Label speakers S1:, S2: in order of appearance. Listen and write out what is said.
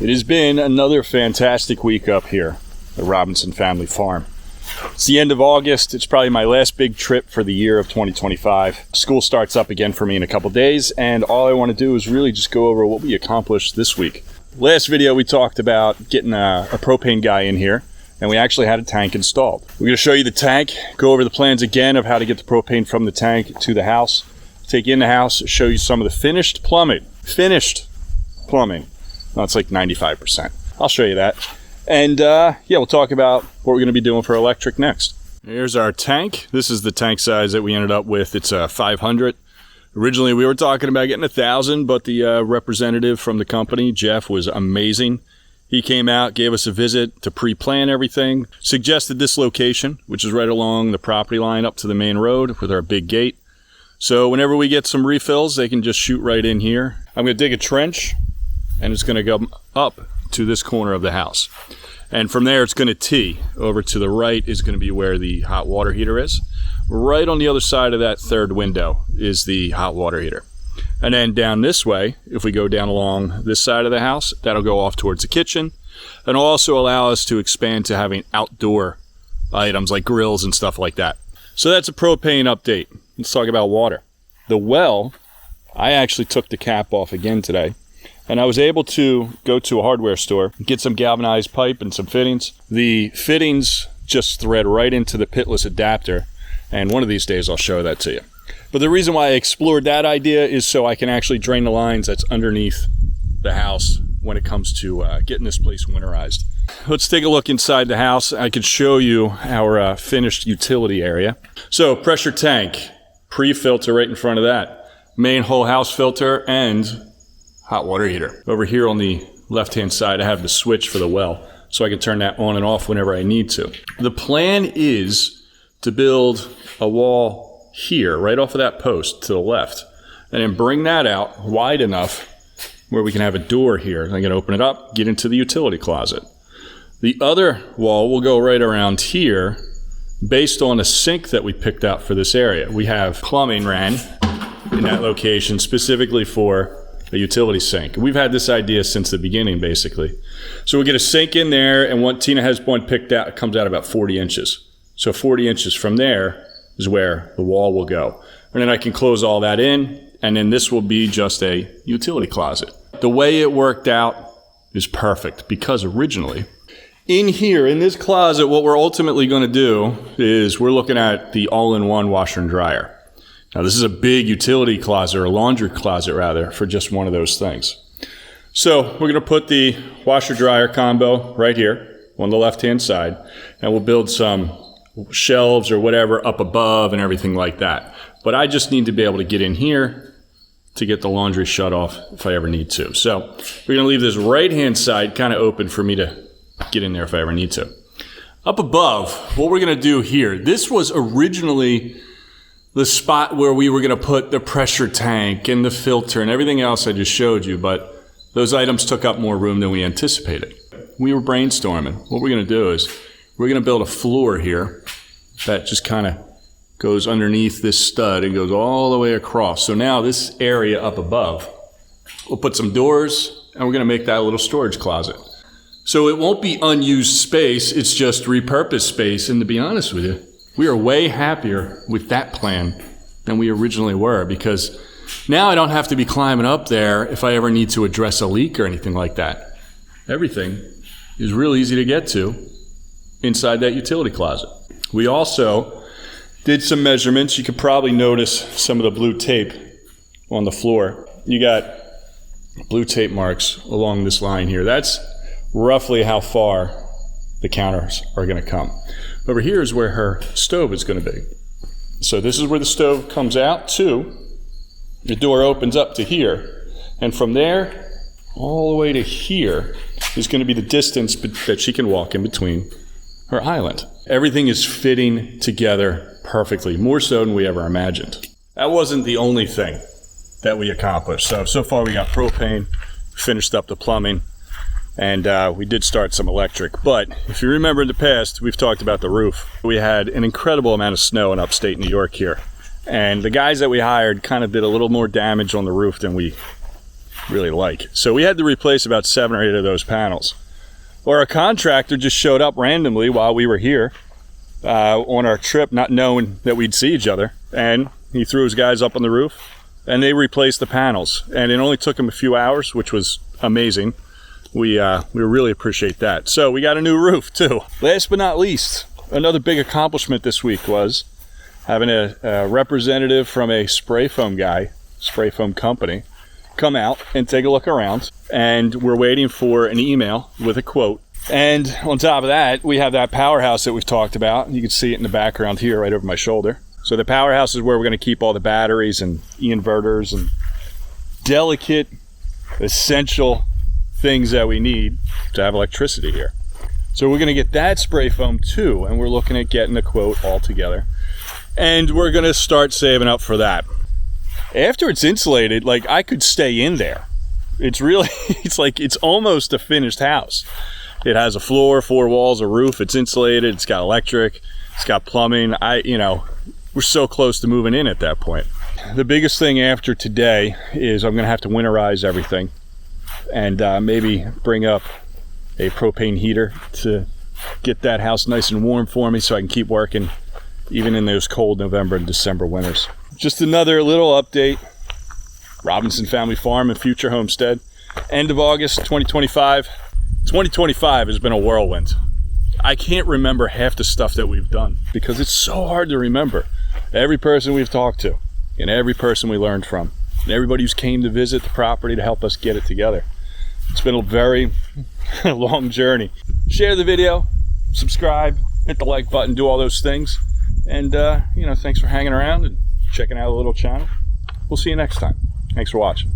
S1: It has been another fantastic week up here at the Robinson family farm. It's the end of August. It's probably my last big trip for the year of 2025. School starts up again for me in a couple days, and all I want to do is really just go over what we accomplished this week. Last video we talked about getting a propane guy in here, and we actually had a tank installed. We're going to show you the tank, go over the plans again of how to get the propane from the tank to the house, take you in the house, show you some of the finished plumbing. No, it's like 95%. I'll show you that. And yeah, we'll talk about what we're going to be doing for electric next. Here's our tank. This is the tank size that we ended up with. It's a 500. Originally, we were talking about getting 1,000, but the representative from the company, Jeff, was amazing. He came out, gave us a visit to pre-plan everything, suggested this location, which is right along the property line up to the main road with our big gate. So whenever we get some refills, they can just shoot right in here. I'm going to dig a trench, and it's going to go up to this corner of the house. And from there, it's going to tee. Over to the right is going to be where the hot water heater is. Right on the other side of that third window is the hot water heater. And then down this way, if we go down along this side of the house, that'll go off towards the kitchen. And also allow us to expand to having outdoor items like grills and stuff like that. So that's a propane update. Let's talk about water. The well, I actually took the cap off again today. And I was able to go to a hardware store, get some galvanized pipe and some fittings. The fittings just thread right into the pitless adapter. And one of these days I'll show that to you. But the reason why I explored that idea is so I can actually drain the lines that's underneath the house when it comes to getting this place winterized. Let's take a look inside the house. I could show you our finished utility area. So pressure tank, pre-filter right in front of that. Main whole house filter and hot water heater. Over here on the left-hand side, I have the switch for the well, so I can turn that on and off whenever I need to. The plan is to build a wall here, right off of that post to the left, and then bring that out wide enough where we can have a door here. I can open it up, get into the utility closet. The other wall will go right around here based on a sink that we picked out for this area. We have plumbing ran in that location specifically for a utility sink. We've had this idea since the beginning, basically. So we get a sink in there, and what Tina has one picked out, it comes out about 40 inches. So 40 inches from there is where the wall will go. And then I can close all that in, and then this will be just a utility closet. The way it worked out is perfect, because originally, in here, in this closet, what we're ultimately going to do is we're looking at the all-in-one washer and dryer. Now, this is a big utility closet, or a laundry closet, rather, for just one of those things. So we're going to put the washer-dryer combo right here on the left-hand side, and we'll build some shelves or whatever up above and everything like that. But I just need to be able to get in here to get the laundry shut off if I ever need to. So we're going to leave this right-hand side kind of open for me to get in there if I ever need to. Up above, what we're going to do here, this was originally the spot where we were going to put the pressure tank and the filter and everything else I just showed you, but those items took up more room than we anticipated. We were brainstorming. What we're going to do is we're going to build a floor here that just kind of goes underneath this stud and goes all the way across. So now this area up above, we'll put some doors, and we're going to make that a little storage closet. So it won't be unused space, it's just repurposed space, and to be honest with you, we are way happier with that plan than we originally were, because now I don't have to be climbing up there if I ever need to address a leak or anything like that. Everything is real easy to get to inside that utility closet. We also did some measurements. You could probably notice some of the blue tape on the floor. You got blue tape marks along this line here. That's roughly how far the counters are going to come. Over here is where her stove is going to be. So this is where the stove comes out to. The door opens up to here. And from there, all the way to here is going to be the distance that she can walk in between her island. Everything is fitting together perfectly, more so than we ever imagined. That wasn't the only thing that we accomplished. So far we got propane, finished up the plumbing, and we did start some electric. But if you remember in the past, we've talked about the roof. We had an incredible amount of snow in upstate New York here. And the guys that we hired kind of did a little more damage on the roof than we really like. So we had to replace about 7 or 8 of those panels. Or a contractor just showed up randomly while we were here on our trip, not knowing that we'd see each other, and he threw his guys up on the roof and they replaced the panels, and it only took him a few hours, which was amazing. We really appreciate that. So we got a new roof too. Last but not least, another big accomplishment this week was having a representative from a spray foam company come out and take a look around, and we're waiting for an email with a quote. And on top of that, we have that powerhouse that we've talked about. You can see it in the background here right over my shoulder. So the powerhouse is where we're going to keep all the batteries and e-inverters and delicate, essential things that we need to have electricity here. So we're going to get that spray foam too, and we're looking at getting a quote all together. And we're going to start saving up for that. After it's insulated, like, I could stay in there. It's really, it's almost a finished house. It has a floor, 4 walls, a roof, it's insulated, it's got electric, it's got plumbing. We're so close to moving in at that point. The biggest thing after today is I'm gonna have to winterize everything and maybe bring up a propane heater to get that house nice and warm for me so I can keep working even in those cold November and December winters. Just another little update. Robinson Family Farm and Future Homestead. End of August 2025. 2025 has been a whirlwind. I can't remember half the stuff that we've done because it's so hard to remember. Every person we've talked to and every person we learned from and everybody who's came to visit the property to help us get it together. It's been a very long journey. Share the video, subscribe, hit the like button, do all those things. And, thanks for hanging around and checking out a little channel. We'll see you next time. Thanks for watching.